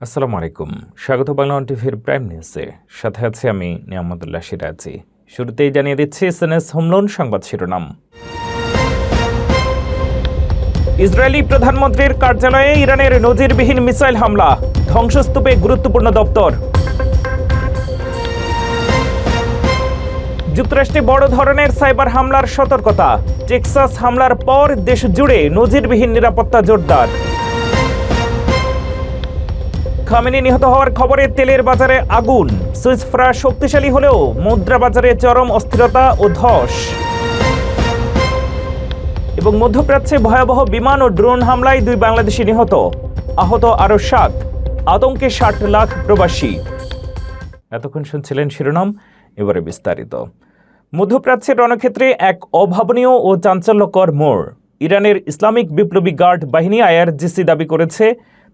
আসসালামু আলাইকুম। স্বাগত বাংলা টিভির প্রাইম নিউজে। সাথে আছে আমি নিয়ামতুল্লাহ সিরাজি। শুরুতেই জানিয়ে দিচ্ছি এসএনএস হোমলোন সংবাদ শিরোনাম। ইসরায়েলি প্রধানমন্ত্রীর কার্যালয়ে ইরানের নজিরবিহীন মিসাইল হামলা, ধ্বংসস্তূপে গুরুত্বপূর্ণ দপ্তর। যুক্তরাষ্ট্রে বড় ধরনের সাইবার হামলার সতর্কতা, টেক্সাস হামলার পর দেশ জুড়ে নজিরবিহীন নিরাপত্তা জোরদার। খামেনি নিহত হওয়ার খবরে তেলের বাজারে আগুন, সুইস ফ্রাঙ্ক শক্তিশালী হলেও মুদ্রা বাজারে চরম অস্থিরতা ও ধস। এবং মধ্যপ্রাচ্যে ভয়াবহ বিমান ও ড্রোন হামলায় 2 বাংলাদেশি নিহত, আহত আরও 7, আতঙ্কে 60 লাখ প্রবাসী। এতক্ষণ শুনছিলেন শিরোনাম, এবারে বিস্তারিত। মধ্যপ্রাচ্যের রণক্ষেত্রে এক অভাবনীয় ও চাঞ্চল্যকর মোড়। ইরানের ইসলামিক বিপ্লবী গার্ড বাহিনী আইআরজিসি দাবি করেছে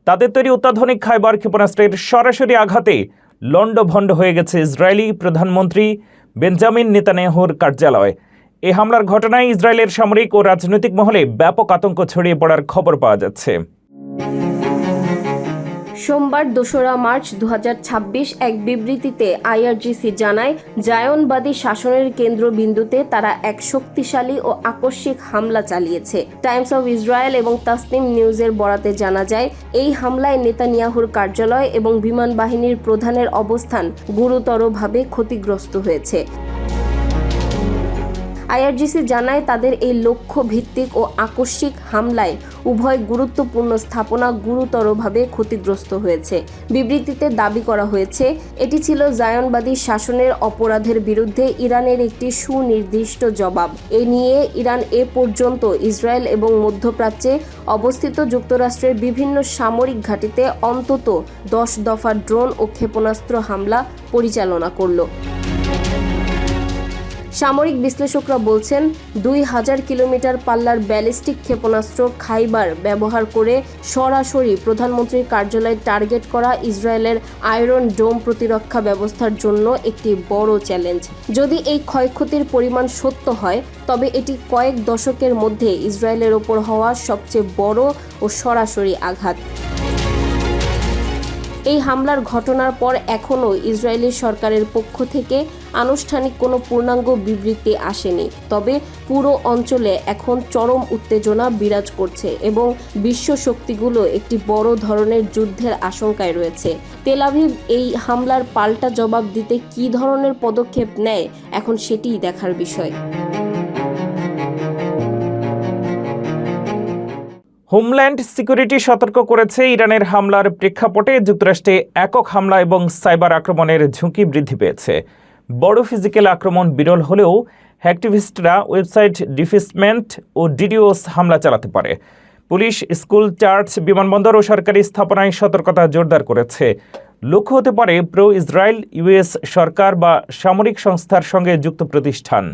তাদের তৈরি অত্যাধুনিক খাইবার ক্ষেপণাস্ত্রের সরাসরি আঘাতে লণ্ডভণ্ড হয়ে গেছে ইসরায়েলি প্রধানমন্ত্রী বেঞ্জামিন নেতানিয়াহুর কার্যালয়। এই হামলার ঘটনায় ইসরায়েলের সামরিক ও রাজনৈতিক মহলে ব্যাপক আতঙ্ক ছড়িয়ে পড়ার খবর পাওয়া যাচ্ছে। সোমবার 2 মার্চ 2026 এক বিবৃতিতে আইআরজিসি জানায়, জায়নবাদী শাসনের কেন্দ্রবিন্দুতে তারা এক শক্তিশালী ও আকস্মিক হামলা চালিয়েছে। টাইমস অব ইসরায়েল এবং তাসনিম নিউজের বরাতে জানা যায়, এই হামলায় নেতানিয়াহুর কার্যালয় এবং বিমান বাহিনীর প্রধানের অবস্থান গুরুতরভাবে ক্ষতিগ্রস্ত হয়েছে। আইআরজিসি জানায়, তাদের এই লক্ষ্য ভিত্তিক ও আকস্মিক হামলায় উভয় গুরুত্বপূর্ণ স্থাপনা গুরুতরভাবে ক্ষতিগ্রস্ত হয়েছে। বিবৃতিতে দাবি করা হয়েছে, এটি ছিল জায়নবাদী শাসনের অপরাধের বিরুদ্ধে ইরানের একটি সুনির্দিষ্ট জবাব। এ নিয়ে ইরান এ পর্যন্ত ইসরায়েল এবং মধ্যপ্রাচ্যে অবস্থিত যুক্তরাষ্ট্রের বিভিন্ন সামরিক ঘাঁটিতে অন্তত 10 দফা ড্রোন ও ক্ষেপণাস্ত্র হামলা পরিচালনা করল। সামরিক বিশ্লেষকরা বলছেন, 2000 কিলোমিটার পাল্লার ব্যালিস্টিক ক্ষেপণাস্ত্র খাইবার ব্যবহার করে সরাসরি প্রধানমন্ত্রীর কার্যালয় টার্গেট করা ইসরায়েলের আয়রন ডোম প্রতিরক্ষা ব্যবস্থার জন্য একটি বড় চ্যালেঞ্জ। যদি এই ক্ষয়ক্ষতির পরিমাণ সত্য হয়, তবে এটি কয়েক দশকের মধ্যে ইসরায়েলের ওপর হওয়া সবচেয়ে বড় ও সরাসরি আঘাত। এই হামলার ঘটনার পর এখনও ইসরায়েলি সরকারের পক্ষ থেকে আনুষ্ঠানিক কোনো পূর্ণাঙ্গ বিবৃতি আসেনি। তবে পুরো অঞ্চলে এখন চরম উত্তেজনা বিরাজ করছে এবং বিশ্ব শক্তিগুলো একটি বড় ধরনের যুদ্ধের আশঙ্কায় রয়েছে। তেল আভিভ এই হামলার পাল্টা জবাব দিতে কী ধরনের পদক্ষেপ নেয়, এখন সেটিই দেখার বিষয়। হোমল্যান্ড সিকিউরিটি সতর্ক করেছে, ইরানের হামলার প্রেক্ষাপটে যুক্তরাষ্ট্রে একক হামলা এবং সাইবার আক্রমণের ঝুঁকি বৃদ্ধি পেয়েছে। বড় ফিজিক্যাল আক্রমণ বিরল হলেও হ্যাকটিভিস্টরা ওয়েবসাইট ডিফেসমেন্ট ও ডিডিওস হামলা চালাতে পারে। পুলিশ, স্কুল, চার্চ, বিমানবন্দর ও সরকারি স্থাপনায় সতর্কতা জোরদার করেছে। লক্ষ্য হতে পারে প্রো ইসরায়েল ইউএস সরকার বা সামরিক সংস্থার সঙ্গে যুক্ত প্রতিষ্ঠান।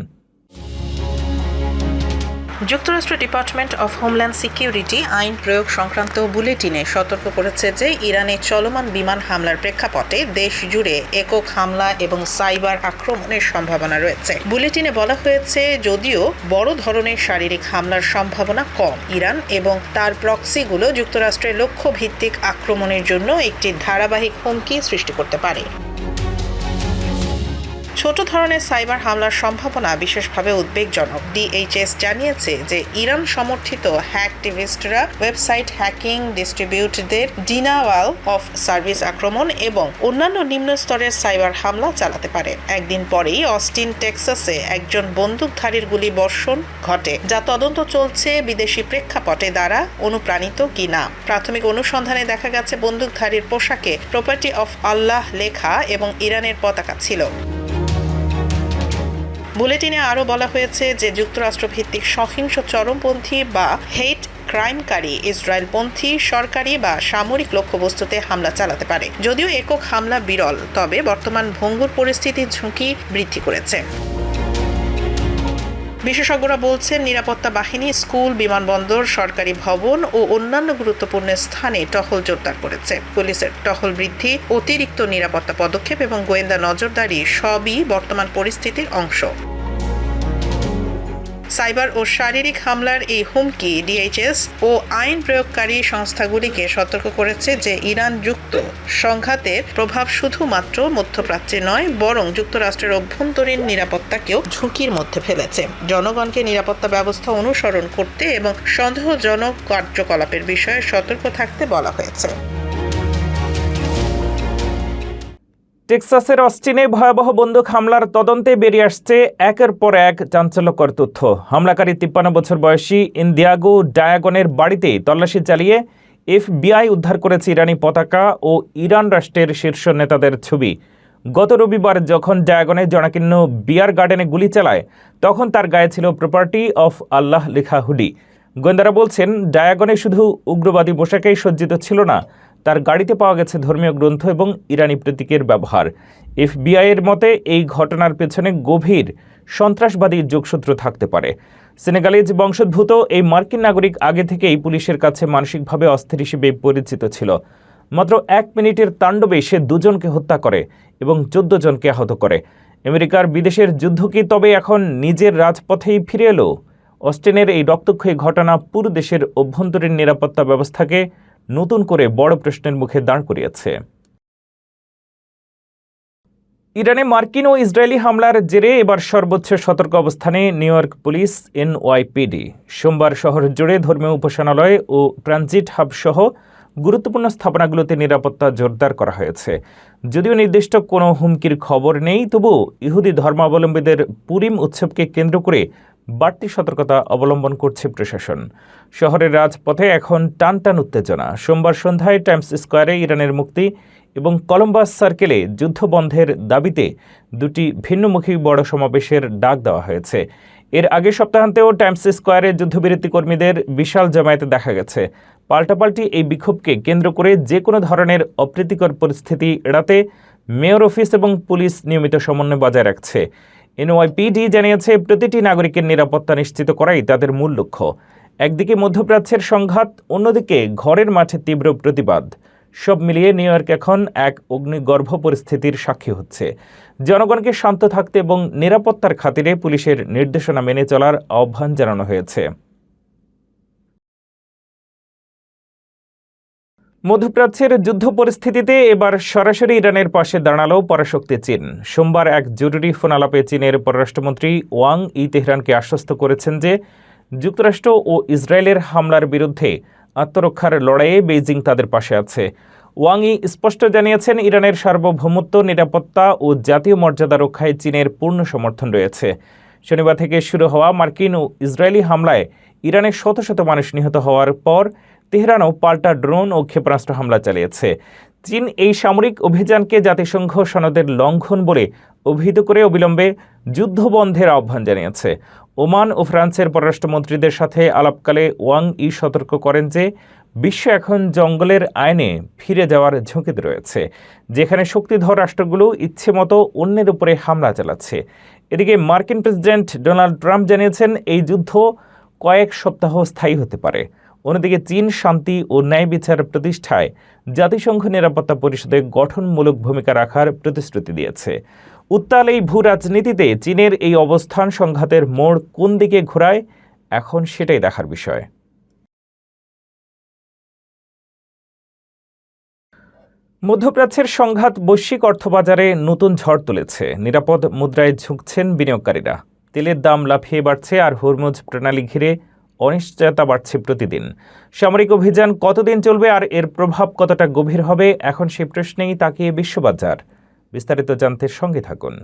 যুক্তরাষ্ট্র ডিপার্টমেন্ট অফ হোমল্যান্ড সিকিউরিটি আইন প্রয়োগ সংক্রান্ত বুলেটিনে সতর্ক করেছে যে ইরানে চলমান বিমান হামলার প্রেক্ষাপটে দেশ জুড়ে একক হামলা এবং সাইবার আক্রমণের সম্ভাবনা রয়েছে। বুলেটিনে বলা হয়েছে, যদিও বড় ধরনের শারীরিক হামলার সম্ভাবনা কম, ইরান এবং তার প্রক্সিগুলো যুক্তরাষ্ট্রের লক্ষ্য ভিত্তিক আক্রমণের জন্য একটি ধারাবাহিক হুমকি সৃষ্টি করতে পারে। ছোট ধরনের সাইবার হামলার সম্ভাবনা বিশেষভাবে উদ্বেগজনক। ডিএইচএস জানিয়েছে যে ইরান সমর্থিত হ্যাকটিভিস্টরা ওয়েবসাইট হ্যাকিং, ডিস্ট্রিবিউটরদের ডিনাওয়াল অফ সার্ভিস আক্রমণ এবং অন্যান্য নিম্ন স্তরের সাইবার হামলা চালাতে পারে। একদিন পরেই অস্টিন, টেক্সাসে একজন বন্দুকধারীর গুলি বর্ষণ ঘটে, যা তদন্ত চলছে বিদেশি প্রেক্ষাপটে দ্বারা অনুপ্রাণিত কিনা। প্রাথমিক অনুসন্ধানে দেখা গেছে বন্দুকধারীর পোশাকে প্রপার্টি অফ আল্লাহ লেখা এবং ইরানের পতাকা ছিল। বুলেটিনে আরও বলা হয়েছে যে যুক্তরাষ্ট্রভিত্তিক সহিংস চরমপন্থী বা হেট ক্রাইমকারী ইসরায়েলপন্থী সরকারি বা সামরিক লক্ষ্যবস্তুতে হামলা চালাতে পারে। যদিও একক হামলা বিরল, তবে বর্তমান ভঙ্গুর পরিস্থিতির ঝুঁকি বৃদ্ধি করেছে। বিশেষজ্ঞরা বলছেন, নিরাপত্তা বাহিনী স্কুল, বিমানবন্দর, সরকারি ভবন ও অন্যান্য গুরুত্বপূর্ণ স্থানে টহল জোরদার করেছে। পুলিশের টহল বৃদ্ধি, অতিরিক্ত নিরাপত্তা পদক্ষেপ এবং গোয়েন্দা নজরদারি সবই বর্তমান পরিস্থিতির অংশ। সাইবার ও শারীরিক হামলার এই হুমকি ডিএইচএস ও আইন প্রয়োগকারী সংস্থাগুলিকে সতর্ক করেছে যে ইরান যুক্ত সংঘাতের প্রভাব শুধুমাত্র মধ্যপ্রাচ্যে নয়, বরং যুক্তরাষ্ট্রের অভ্যন্তরীণ নিরাপত্তাকেও ঝুঁকির মধ্যে ফেলেছে। জনগণকে নিরাপত্তা ব্যবস্থা অনুসরণ করতে এবং সন্দেহজনক কার্যকলাপের বিষয়ে সতর্ক থাকতে বলা হয়েছে। টেক্সাসের অস্টিনে ভয়াবহ বন্দুক হামলার তদন্তে বেরিয়ে আসছে একের পর এক চাঞ্চল্যকর তথ্য। হামলাকারী 53 বছর বয়সী ইন্দিয়াগো ডায়াগনের বাড়িতে তল্লাশি চালিয়ে FBI উদ্ধার করেছে ইরানি পতাকা ও ইরান রাষ্ট্রের শীর্ষ নেতাদের ছবি। গত রবিবার যখন ডায়াগনে জনাকীর্ণ বিয়ার গার্ডেনে গুলি চালায়, তখন তার গায়ে ছিল প্রপার্টি অফ আল্লাহ লেখা হুডি। গোয়েন্দারা বলছেন, ডায়াগনে শুধু উগ্রবাদী পোশাকেই সজ্জিত ছিল না, তার গাড়িতে পাওয়া গেছে ধর্মীয় গ্রন্থ এবং ইরানি প্রতীকের ব্যবহার। FBI এর মতে এই ঘটনার পেছনে গভীর সন্ত্রাসবাদী যোগসূত্র থাকতে পারে। সেনেগালিজ বংশোদ্ভূত এই মার্কিন নাগরিক আগে থেকেই পুলিশের কাছে মানসিকভাবে অস্থির হিসেবে পরিচিত ছিল। মাত্র 1 মিনিটের তাণ্ডবে সে 2 জনকে হত্যা করে এবং 14 জনকে আহত করে। আমেরিকার বিদেশের যুদ্ধ কি তবে এখন নিজের রাজপথেই ফিরে এলো? অস্টিনের এই রক্তক্ষয়ী ঘটনা পুরো দেশের অভ্যন্তরীণ নিরাপত্তা ব্যবস্থাকে নতুন করে বড় প্রশ্নের মুখে দাঁড় করিয়েছে। ইরানে মার্কিন ও ইসরায়েলি হামলার জেরে এবার সর্বোচ্চ সতর্ক অবস্থানে নিউ ইয়র্ক পুলিশ NYPD। সোমবার শহর জুড়ে ধর্মীয় উপাসনালয় ও ট্রানজিট হাব সহ গুরুত্বপূর্ণ স্থাপনাগুলোতে নিরাপত্তা জোরদার করা হয়েছে। যদিও নির্দিষ্ট কোনো হুমকির খবর নেই, তবু ইহুদি ধর্মাবলম্বীদের পুরিম উৎসবকে কেন্দ্র করে বাড়তি সতর্কতা অবলম্বন করছে প্রশাসন। শহরের রাজপথে এখন টানটান উত্তেজনা। সোমবার সন্ধ্যায় টাইমস স্কোয়ারে ইরানের মুক্তি এবং কলম্বাস সার্কেলে যুদ্ধবন্ধের দাবিতে 2টি ভিন্নমুখী বড় সমাবেশের ডাক দেওয়া হয়েছে। এর আগে সপ্তাহান্তেও টাইমস স্কোয়ারে যুদ্ধবিরতি কর্মীদের বিশাল জমায়েতে দেখা গেছে। পাল্টাপাল্টি এই বিক্ষোভকে কেন্দ্র করে যে কোনো ধরনের অপ্রীতিকর পরিস্থিতি এড়াতে মেয়র অফিস এবং পুলিশ নিয়মিত সমন্বয় বজায় রাখছে। NYPD জানিয়েছে, প্রতিটি নাগরিকের নিরাপত্তা নিশ্চিত করাই তাদের মূল লক্ষ্য। একদিকে মধ্যপ্রাচ্যের সংঘাত, অন্যদিকে ঘরের মাঠে তীব্র প্রতিবাদ। সব মিলিয়ে নিউ ইয়র্ক এখন এক অগ্নিগর্ভ পরিস্থিতির সাক্ষী হচ্ছে। জনগণকে শান্ত থাকতে এবং নিরাপত্তার খাতিরে পুলিশের নির্দেশনা মেনে চলার আহ্বান জানানো হয়েছে। মধ্যপ্রাচ্যের যুদ্ধ পরিস্থিতিতে এবার সরাসরি ইরানের পাশে দাঁড়ালো পরাশক্তি চীন। সোমবার এক জরুরি ফোন আলাপে চীনের পররাষ্ট্রমন্ত্রী ওয়াং ই তেহরানকে আশ্বস্ত করেছেন যে যুক্তরাষ্ট্র ও ইসরায়েলের হামলার বিরুদ্ধে আত্মরক্ষার লড়াইয়ে বেইজিং তাদের পাশে আছে। ওয়াং ই স্পষ্ট জানিয়েছেন, ইরানের সার্বভৌমত্ব, নিরাপত্তা ও জাতীয় মর্যাদা রক্ষায় চীনের পূর্ণ সমর্থন রয়েছে। শনিবার থেকে শুরু হওয়া মার্কিন ও ইসরায়েলি হামলায় ইরানের শত শত মানুষ নিহত হওয়ার পর তেহরানও পাল্টা ড্রোন ও ক্ষেপণাস্ত্র হামলা চালিয়েছে। চীন এই সামরিক অভিযানকে জাতিসংঘ সনদের লঙ্ঘন বলে অভিহিত করে অবিলম্বে যুদ্ধবন্ধের আহ্বান জানিয়েছে। ওমান ও ফ্রান্সের পররাষ্ট্রমন্ত্রীদের সাথে আলাপকালে ওয়াং ই সতর্ক করেন যে বিশ্ব এখন জঙ্গলের আইনে ফিরে যাওয়ার ঝুঁকিতে রয়েছে, যেখানে শক্তিধর রাষ্ট্রগুলো ইচ্ছেমতো অন্যের উপরে হামলা চালাচ্ছে। এদিকে মার্কিন প্রেসিডেন্ট ডোনাল্ড ট্রাম্প জানিয়েছেন, এই যুদ্ধ কয়েক সপ্তাহ স্থায়ী হতে পারে। অন্যদিকে চীন শান্তি ও ন্যায় বিচার প্রতিষ্ঠায় জাতিসংঘ নিরাপত্তা পরিষদে গঠনমূলক ভূমিকা রাখার প্রতিশ্রুতি দিয়েছে। উত্তাল এই ভূ রাজনীতিতে চীনের এই অবস্থান সংঘাতের মোড় কোন দিকে ঘোরায়, এখন সেটাই দেখার বিষয়। মধ্যপ্রাচ্যের সংঘাত বৈশ্বিক অর্থবাজারে নতুন ঝড় তুলেছে। নিরাপদ মুদ্রায় ঝুঁকছেন বিনিয়োগকারীরা। তেলের দাম লাফিয়ে বাড়ছে আর হরমুজ প্রণালী ঘিরে অনিশ্চয়তা বাড়ছে প্রতিদিন। সামরিক অভিযান কতদিন চলবে আর এর প্রভাব কতটা গভীর হবে, এখন সেই প্রশ্নেই তাকিয়ে বিশ্ববাজার। বিস্তারিত জানতে সঙ্গে থাকুন।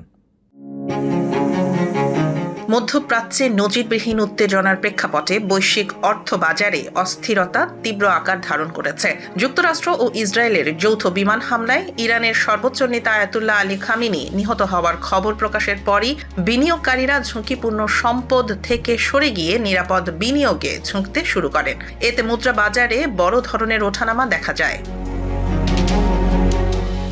মধ্যপ্রাচ্যে নজিরবিহীন উত্তেজনার প্রেক্ষাপটে বৈশ্বিক অর্থবাজারে অস্থিরতা তীব্র আকার ধারণ করেছে। যুক্তরাষ্ট্র ও ইসরায়েলের যৌথ বিমান হামলায় ইরানের সর্বোচ্চ নেতা আয়াতুল্লাহ আলী খামেনি নিহত হওয়ার খবর প্রকাশের পরই বিনিয়োগকারীরা ঝুঁকিপূর্ণ সম্পদ থেকে সরে গিয়ে নিরাপদ বিনিয়োগে ঝুঁকতে শুরু করেন। এতে মুদ্রা বাজারে বড় ধরনের ওঠানামা দেখা যায়।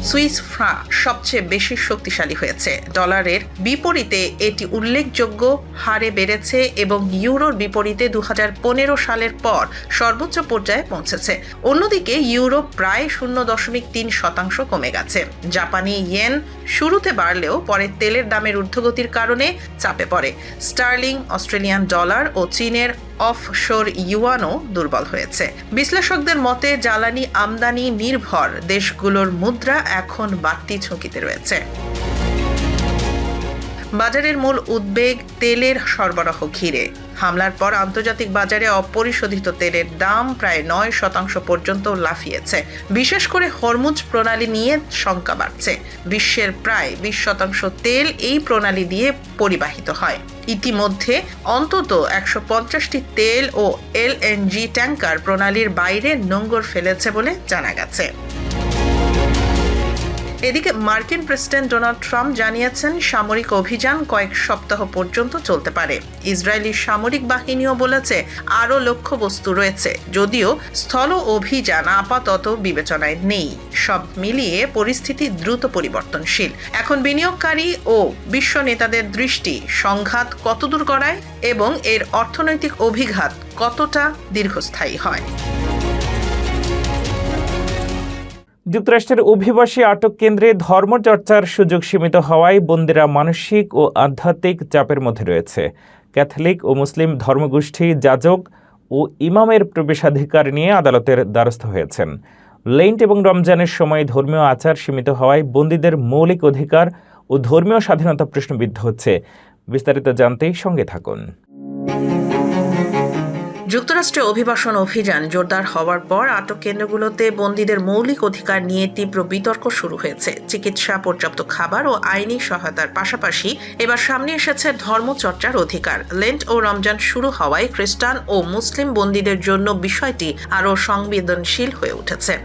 সুইস ফ্রাঁ সবচেয়ে বেশি শক্তিশালী হয়েছে। ডলারের বিপরীতে এটি উল্লেখযোগ্য হারে বেড়েছে এবং ইউরোর বিপরীতে 2015 সালের পর সর্বোচ্চ পর্যায়ে পৌঁছেছে। অন্যদিকে ইউরো প্রায় 0.3% কমে গেছে। জাপানি ইয়েন শুরুতে বাড়লেও পরে তেলের দামের ঊর্ধ্বগতির কারণে চাপে পড়ে। স্টার্লিং, অস্ট্রেলিয়ান ডলার ও চীনের অফশোর ইউয়ানও দুর্বল হয়েছে। বিশ্লেষকদের মতে জ্বালানি আমদানি নির্ভর দেশগুলোর মুদ্রা এখন বাড়তি ঝুঁকিতে রয়েছে। বাজারের মূল উদ্বেগ তেলের সরবরাহ ঘিরে। হামলার পর আন্তর্জাতিক বাজারে অপরিশোধিত তেলের দাম প্রায় 9% পর্যন্ত লাফিয়েছে। বিশেষ করে হরমুজ প্রণালী নিয়ে শঙ্কা বাড়ছে। বিশ্বের প্রায় 20% তেল এই প্রণালী দিয়ে পরিবাহিত হয়। ইতিমধ্যে অন্তত 150টি তেল ও এলএনজি ট্যাঙ্কার প্রণালীর বাইরে নোঙর ফেলেছে বলে জানা গেছে। এদিকে মার্কিন প্রেসিডেন্ট ডোনাল্ড ট্রাম্প জানিয়েছেন সামরিক অভিযান কয়েক সপ্তাহ পর্যন্ত চলতে পারে। ইসরায়েলি সামরিক বাহিনীও বলেছে আরও লক্ষ্যবস্তু রয়েছে, যদিও স্থল অভিযান আপাতত বিবেচনায় নেই। সব মিলিয়ে পরিস্থিতি দ্রুত পরিবর্তনশীল। এখন বিনিয়োগকারী ও বিশ্ব নেতাদের দৃষ্টি সংঘাত কতদূর গড়ায় এবং এর অর্থনৈতিক অভিঘাত কতটা দীর্ঘস্থায়ী হয়। যুক্তরাষ্ট্রের অভিবাসী আটক কেন্দ্রে ধর্মচর্চার সুযোগ সীমিত হওয়ায় বন্দীরা মানসিক ও আধ্যাত্মিক চাপের মধ্যে রয়েছে। ক্যাথলিক ও মুসলিম ধর্মগোষ্ঠী যাজক ও ইমামের প্রবেশাধিকার নিয়ে আদালতের দ্বারস্থ হয়েছেন। লেন্ট এবং রমজানের সময় ধর্মীয় আচার সীমিত হওয়ায় বন্দীদের মৌলিক অধিকার ও ধর্মীয় স্বাধীনতা প্রশ্নবিদ্ধ হচ্ছে। বিস্তারিত জানতে সঙ্গে থাকুন। যুক্তরাষ্ট্রে অভিবাসন অভিযান জোরদার হওয়ার পর আটক কেন্দ্রগুলোতে বন্দীদের মৌলিক অধিকার নিয়ে তীব্র বিতর্ক শুরু হয়েছে। চিকিৎসা, পর্যাপ্ত খাবার ও আইনি সহায়তার পাশাপাশি এবার সামনে এসেছে ধর্মচর্চার অধিকার। লেন্ট ও রমজান শুরু হওয়ায় খ্রিস্টান ও মুসলিম বন্দীদের জন্য বিষয়টি আরও সংবেদনশীল হয়ে উঠেছে।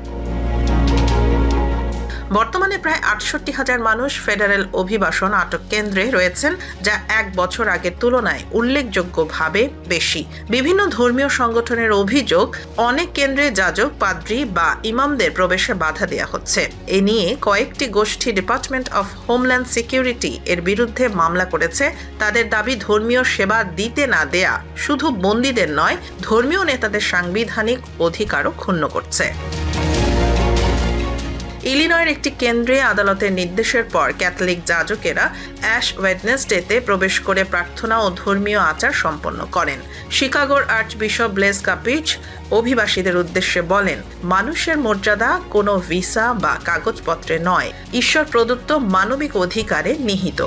বর্তমানে প্রায় 68,000 মানুষ ফেডারেল অভিবাসন আটক কেন্দ্রে রয়েছেন, যা 1 বছর আগের তুলনায় উল্লেখযোগ্যভাবে বেশি। বিভিন্ন ধর্মীয় সংগঠনের অভিযোগ, অনেক কেন্দ্রে যাজক, পাদ্রী বা ইমামদের প্রবেশে বাধা দেওয়া হচ্ছে। এ নিয়ে কয়েকটি গোষ্ঠী ডিপার্টমেন্ট অফ হোমল্যান্ড সিকিউরিটি এর বিরুদ্ধে মামলা করেছে। তাদের দাবি, ধর্মীয় সেবা দিতে না দেয়া শুধু বন্দীদের নয়, ধর্মীয় নেতাদের সাংবিধানিক অধিকারও ক্ষুণ্ণ করছে। ইলিনয়ের একটি কেন্দ্রে আদালতের নির্দেশের পর ক্যাথলিক যাজকেরা অ্যাশ ওয়েডনেসডেতে প্রবেশ করে প্রার্থনা ও ধর্মীয় আচার সম্পন্ন করেন। শিকাগোর আর্চবিশপ ব্লেজ কাপিচ অভিবাসীদের উদ্দেশ্যে বলেন, মানুষের মর্যাদা কোনো ভিসা বা কাগজপত্রে নয়, ঈশ্বর প্রদত্ত মানবিক অধিকারে নিহিত।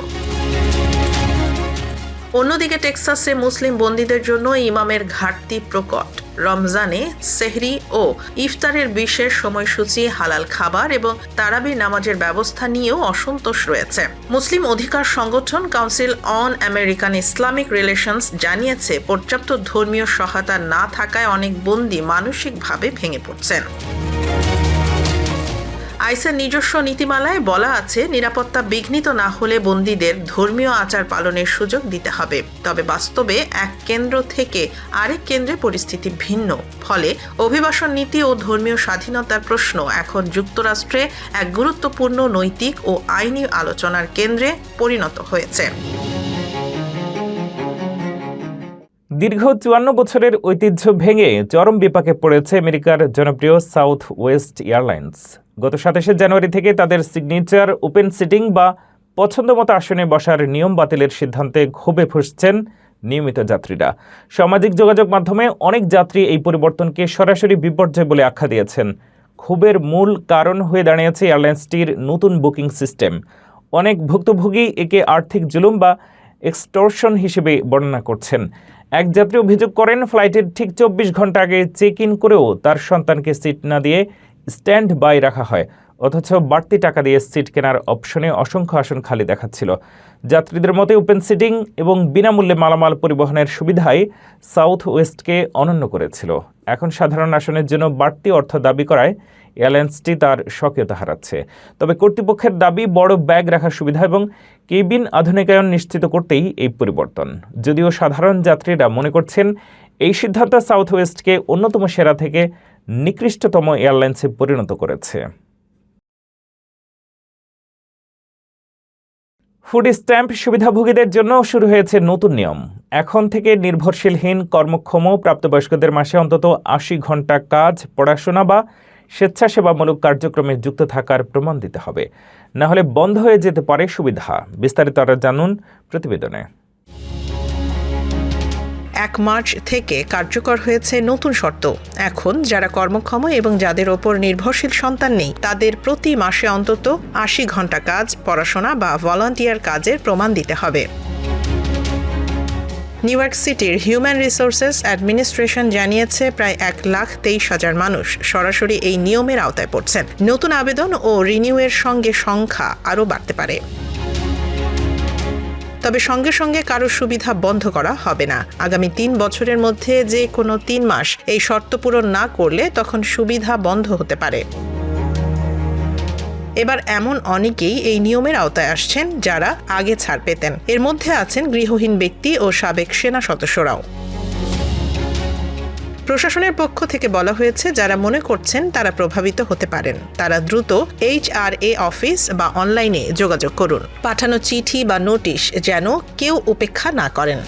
অন্যদিকে টেক্সাসে মুসলিম বন্দীদের জন্য ইমামের ঘাটতি প্রকট। রমজানে সেহরি ও ইফতারের বিশেষ সময়সূচি, হালাল খাবার এবং তারাবির নামাজের ব্যবস্থা নিয়েও অসন্তোষ রয়েছে। মুসলিম অধিকার সংগঠন council on American Islamic relations জানিয়েছে, পর্যাপ্ত ধর্মীয় সহায়তা না থাকায় অনেক বন্দী মানসিকভাবে ভেঙে পড়ছেন। আইসের নিজস্ব নীতিমালায় বলা আছে, নিরাপত্তা বিঘ্নিত না হলে বন্দীদের ধর্মীয় আচার পালনের সুযোগ দিতে হবে। তবে বাস্তবে এক কেন্দ্র থেকে আরেক কেন্দ্রে পরিস্থিতি ভিন্ন। ফলে অভিবাসন নীতি ও ধর্মীয় স্বাধীনতার প্রশ্ন এখন যুক্তরাষ্ট্রে এক গুরুত্বপূর্ণ নৈতিক ও আইনি আলোচনার কেন্দ্রে পরিণত হয়েছে। দীর্ঘ 54 বছরের ঐতিহ্য ভেঙে চরম বিপাকে পড়েছে আমেরিকার জনপ্রিয় সাউথ ওয়েস্ট এয়ারলাইন্স। গত 27 জানুয়ারি থেকে তাদের সিগনেচার ওপেন সিটিং বা পছন্দমতো আসনে বসার নিয়ম বাতিলের সিদ্ধান্তে ক্ষোভে ফুঁসছেন নিয়মিত যাত্রীরা। সামাজিক যোগাযোগ মাধ্যমে অনেক যাত্রী এই পরিবর্তনকে সরাসরি বিপর্যয় বলে আখ্যা দিয়েছেন। ক্ষোভের মূল কারণ হয়ে দাঁড়িয়েছে এয়ারলাইন্সটির নতুন বুকিং সিস্টেম। অনেক ভুক্তভোগী একে আর্থিক জুলুম বা এক্সটর্শন হিসেবে বর্ণনা করছেন। এক যাত্রী অভিযোগ করেন, ফ্লাইটের ঠিক 24 ঘন্টা আগে চেক ইন করেও তার সন্তানকে সিট না দিয়ে স্ট্যান্ড বাই রাখা হয়, অথচ বাড়তি টাকা দিয়ে সিট কেনার অপশনে অসংখ্য আসন খালি দেখাচ্ছিল। যাত্রীদের মতে ওপেন সিটিং এবং বিনামূল্যে মালামাল পরিবহনের সুবিধায় সাউথ ওয়েস্টকে অনন্য করেছিল। এখন সাধারণ আসনের জন্য বাড়তি অর্থ দাবি করায় এয়ারলাইন্সটি তার স্বকীয়তা হারাচ্ছে। তবে কর্তৃপক্ষের দাবি, বড় ব্যাগ রাখার সুবিধা এবং কেবিন আধুনিকায়ন নিশ্চিত করতেই এই পরিবর্তন। যদিও সাধারণ যাত্রীরা মনে করছেন, এই সিদ্ধান্ত সাউথ ওয়েস্টকে অন্যতম সেরা থেকে নিকৃষ্টতম এয়ারলাইন্সে পরিণত করেছে। ফুড স্ট্যাম্প সুবিধাভোগীদের জন্য শুরু হয়েছে নতুন নিয়ম। এখন থেকে নির্ভরশীলহীন কর্মক্ষম প্রাপ্তবয়স্কদের মাসে অন্তত ৮০ ঘন্টা কাজ, পড়াশোনা বা স্বেচ্ছাসেবামূলক কার্যক্রমে যুক্ত থাকার প্রমাণ দিতে হবে, না হলে বন্ধ হয়ে যেতে পারে সুবিধা। বিস্তারিত আরও জানুন প্রতিবেদনে। ১ মার্চ থেকে কার্যকর হয়েছে নতুন শর্ত। এখন যারা কর্মক্ষম এবং যাদের ওপর নির্ভরশীল সন্তান নেই তাদের প্রতি মাসে অন্তত ৮০ ঘন্টা কাজ, পড়াশোনা বা ভলান্টিয়ার কাজের প্রমাণ দিতে হবে। নিউ ইয়র্ক সিটির হিউম্যান রিসোর্সেস অ্যাডমিনিস্ট্রেশন জানিয়েছে প্রায় ১,২৩,০০০ মানুষ সরাসরি এই নিয়মের আওতায় পড়ছেন। নতুন আবেদন ও রিনিউয়ের সঙ্গে সংখ্যা আরও বাড়তে পারে। তবে সঙ্গে সঙ্গে কারো সুবিধা বন্ধ করা হবে না। আগামী ৩ বছরের মধ্যে যে কোনো ৩ মাস এই শর্ত পূরণ না করলে তখন সুবিধা বন্ধ হতে পারে। এবার এমন অনেকেই এই নিয়মের আওতায় আসছেন যারা আগে ছাড় পেতেন। এর মধ্যে আছেন গৃহহীন ব্যক্তি ও সাবেক সেনা সদস্যরাও। প্রশাসনের পক্ষ থেকে বলা হয়েছে যারা মনে করছেন তারা প্রভাবিত হতে পারেন তারা দ্রুত HRA অফিস বা অনলাইনে যোগাযোগ করুন। পাঠানো চিঠি বা নোটিশ যেন কেউ উপেক্ষা না করেন।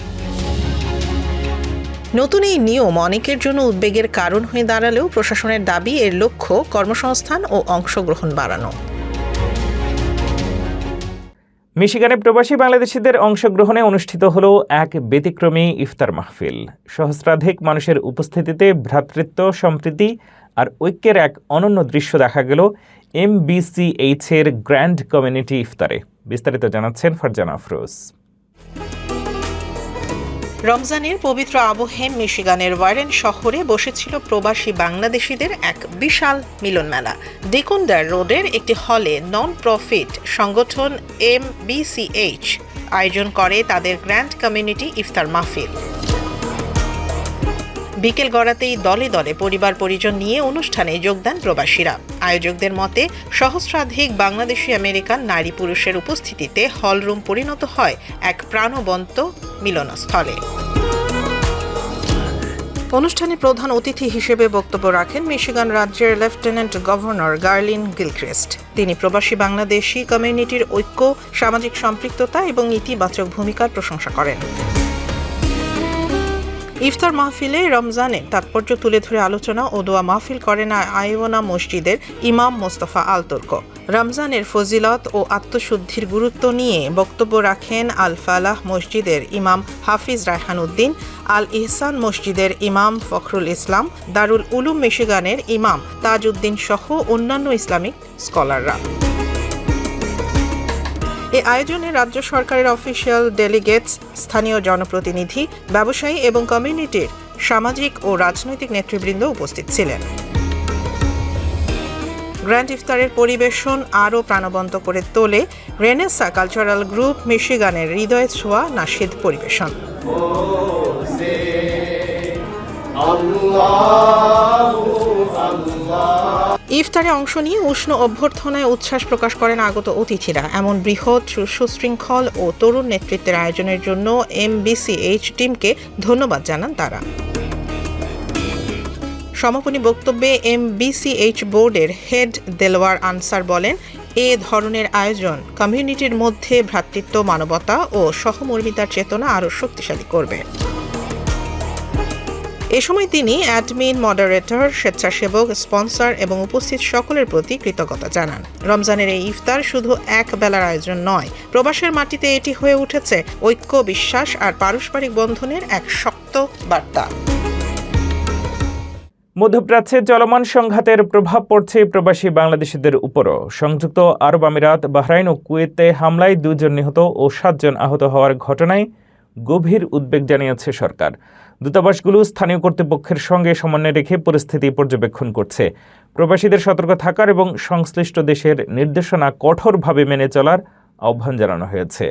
নতুন এই নিয়ম অনেকের জন্য উদ্বেগের কারণ হয়ে দাঁড়ালেও প্রশাসনের দাবি এর লক্ষ্য কর্মসংস্থান ও অংশগ্রহণ বাড়ানো। মিশিগানে প্রবাসী বাংলাদেশিদের অংশগ্রহণে অনুষ্ঠিত হলো এক ব্যতিক্রমী ইফতার মাহফিল। সহস্রাধিক মানুষের উপস্থিতিতে ভ্রাতৃত্ব, সম্প্রীতি আর ঐক্যের এক অনন্য দৃশ্য দেখা গেল MBCH এর গ্র্যান্ড কমিউনিটি ইফতারে। বিস্তারিত জানাচ্ছেন ফারজানা আফরোজ। রমজানের পবিত্র আবহে মিশিগানের ওয়ারেন শহরে বসেছিল প্রবাসী বাংলাদেশিদের এক বিশাল মিলন মেলা। ডেকুন্ডার রোডের একটি হলে নন প্রফিট সংগঠন MBCH আয়োজন করে তাদের গ্র্যান্ড কমিউনিটি ইফতার মাহফিল। বিকেল গড়াতেই দলে দলে পরিবার পরিজন নিয়ে অনুষ্ঠানে যোগদান প্রবাসীরা। আয়োজকদের মতে সহস্রাধিক বাংলাদেশি আমেরিকান নারী পুরুষের উপস্থিতিতে হলরুম পরিণত হয় এক প্রাণবন্ত মিলনস্থলে। অনুষ্ঠানে প্রধান অতিথি হিসেবে বক্তব্য রাখেন মিশিগান রাজ্যের লেফটেন্যান্ট গভর্নর গার্লিন গিলক্রিস্ট। তিনি প্রবাসী বাংলাদেশি কমিউনিটির ঐক্য, সামাজিক সম্পৃক্ততা এবং ইতিবাচক ভূমিকার প্রশংসা করেন। ইফতার মাহফিলে রমজানের তাৎপর্য তুলে ধরে আলোচনা ও দোয়া মাহফিল করেন আইওনা মসজিদের ইমাম মোস্তফা আল তুর্ক। রমজানের ফজিলত ও আত্মশুদ্ধির গুরুত্ব নিয়ে বক্তব্য রাখেন আল ফালাহ মসজিদের ইমাম হাফিজ রায়হান উদ্দিন, আল ইহসান মসজিদের ইমাম ফখরুল ইসলাম, দারুল উলুম মিশিগানের ইমাম তাজ উদ্দিন সহ অন্যান্য ইসলামিক স্কলাররা। এ আয়োজনে রাজ্য সরকারের অফিসিয়াল ডেলিগেটস, স্থানীয় জনপ্রতিনিধি, ব্যবসায়ী এবং কমিউনিটির সামাজিক ও রাজনৈতিক নেতৃবৃন্দ উপস্থিত ছিলেন। গ্র্যান্ড ইফতারের পরিবেশন আরও প্রাণবন্ত করে তোলে রেনেসা কালচারাল গ্রুপ মিশিগানের হৃদয় ছোঁয়া নাশিদ পরিবেশন। ইফতারে অংশ নিয়ে উষ্ণ অভ্যর্থনায় উচ্ছ্বাস প্রকাশ করেন আগত অতিথিরা। এমন বৃহৎ, সুশৃঙ্খল ও তরুণ নেতৃত্বের আয়োজনের জন্য MBCH টিমকে ধন্যবাদ জানান তারা। সমাপনী বক্তব্যে MBCH বোর্ডের হেড দেলওয়ার আনসার বলেন, এ ধরনের আয়োজন কমিউনিটির মধ্যে ভ্রাতৃত্ব, মানবতা ও সহমর্মিতার চেতনা আরও শক্তিশালী করবে। এ সময় তিনি অ্যাডমিন, মডারেটর, স্বেচ্ছাসেবক, স্পন্সর এবং উপস্থিত সকলের প্রতি কৃতজ্ঞতা জানান। রমজানের এই ইফতার শুধু এক বেলার আয়োজন নয়, প্রবাসের মাটিতে এটি হয়ে উঠেছে ঐক্য, বিশ্বাস আর পারস্পরিক বন্ধনের এক শক্ত বার্তা। মধ্যপ্রাচ্যে চলমান সংঘাতের প্রভাব পড়ছে প্রবাসী বাংলাদেশিদের উপরও। সংযুক্ত আরব আমিরাত, বাহরাইন ও কুয়েতে হামলায় 2 জন নিহত ও 7 জন আহত হওয়ার ঘটনায় গভীর উদ্বেগ জানিয়েছে সরকার। দূতাবাসগুলো স্থানীয় কর্তৃপক্ষের সঙ্গে সমন্বয় রেখে পরিস্থিতি পর্যবেক্ষণ করছে। প্রবাসীদের সতর্ক থাকার এবং সংশ্লিষ্ট দেশের নির্দেশনা কঠোরভাবে মেনে চলার আহ্বান জানানো হয়েছে।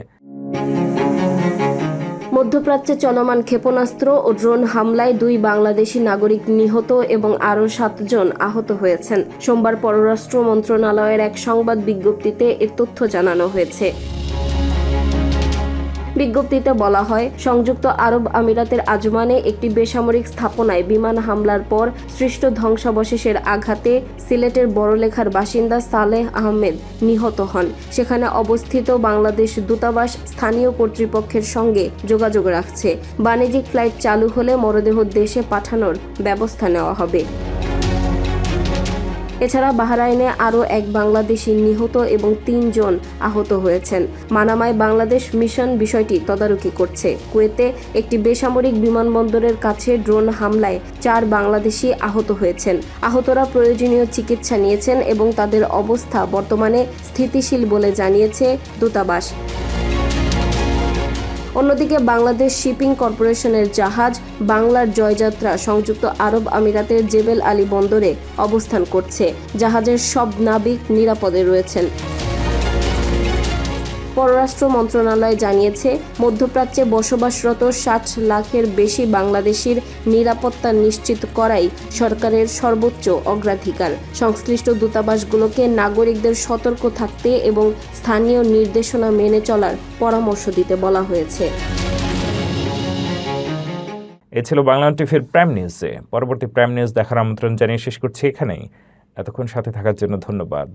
মধ্যপ্রাচ্যে চলমান ক্ষেপণাস্ত্র ও ড্রোন হামলায় 2 বাংলাদেশি নাগরিক নিহত এবং আরও 7 জন আহত হয়েছেন। সোমবার পররাষ্ট্র মন্ত্রণালয়ের এক সংবাদ বিজ্ঞপ্তিতে এ তথ্য জানানো হয়েছে। বিজ্ঞপ্তিতে বলা হয়, সংযুক্ত আরব আমিরাতের আজমানে একটি বেসামরিক স্থাপনায় বিমান হামলার পর সৃষ্ট ধ্বংসাবশেষের আঘাতে সিলেটের বড়লেখার বাসিন্দা সালেহ আহমেদ নিহত হন। সেখানে অবস্থিত বাংলাদেশ দূতাবাস স্থানীয় কর্তৃপক্ষের সঙ্গে যোগাযোগ রাখছে। বাণিজ্যিক ফ্লাইট চালু হলে মরদেহ দেশে পাঠানোর ব্যবস্থা নেওয়া হবে। এছাড়া বাহরাইনে আরও এক বাংলাদেশি নিহত এবং 3 জন আহত হয়েছেন। মানামায় বাংলাদেশ মিশন বিষয়টি তদারকি করছে। কুয়েতে একটি বেসামরিক বিমানবন্দরের কাছে ড্রোন হামলায় 4 বাংলাদেশি আহত হয়েছেন। আহতরা প্রয়োজনীয় চিকিৎসা নিয়েছেন এবং তাদের অবস্থা বর্তমানে স্থিতিশীল বলে জানিয়েছে দূতাবাস। অন্যদিকে বাংলাদেশ শিপিং কর্পোরেশনের জাহাজ বাংলার জয়যাত্রা সংযুক্ত আরব আমিরাতের জেবেল আলী বন্দরে অবস্থান করছে। জাহাজের সব নাবিক নিরাপদে রয়েছেন। পররাষ্ট্র মন্ত্রণালয় জানিয়েছে, মধ্যপ্রাচ্যে বসবাসরত 60 লাখের বেশি বাংলাদেশির নিরাপত্তা নিশ্চিত করাই সরকারের সর্বোচ্চ অগ্রাধিকার। সংশ্লিষ্ট দূতাবাসগুলোকে নাগরিকদের সতর্ক থাকতে এবং স্থানীয় নির্দেশনা মেনে চলার পরামর্শ দিতে বলা হয়েছে। এ ছিল বাংলা টিভির প্রাইম নিউজে। পরবর্তী প্রাইম নিউজ দেখার আমন্ত্রণ জানিয়ে শেষ করছি এখানেই। এতক্ষণ সাথে থাকার জন্য ধন্যবাদ।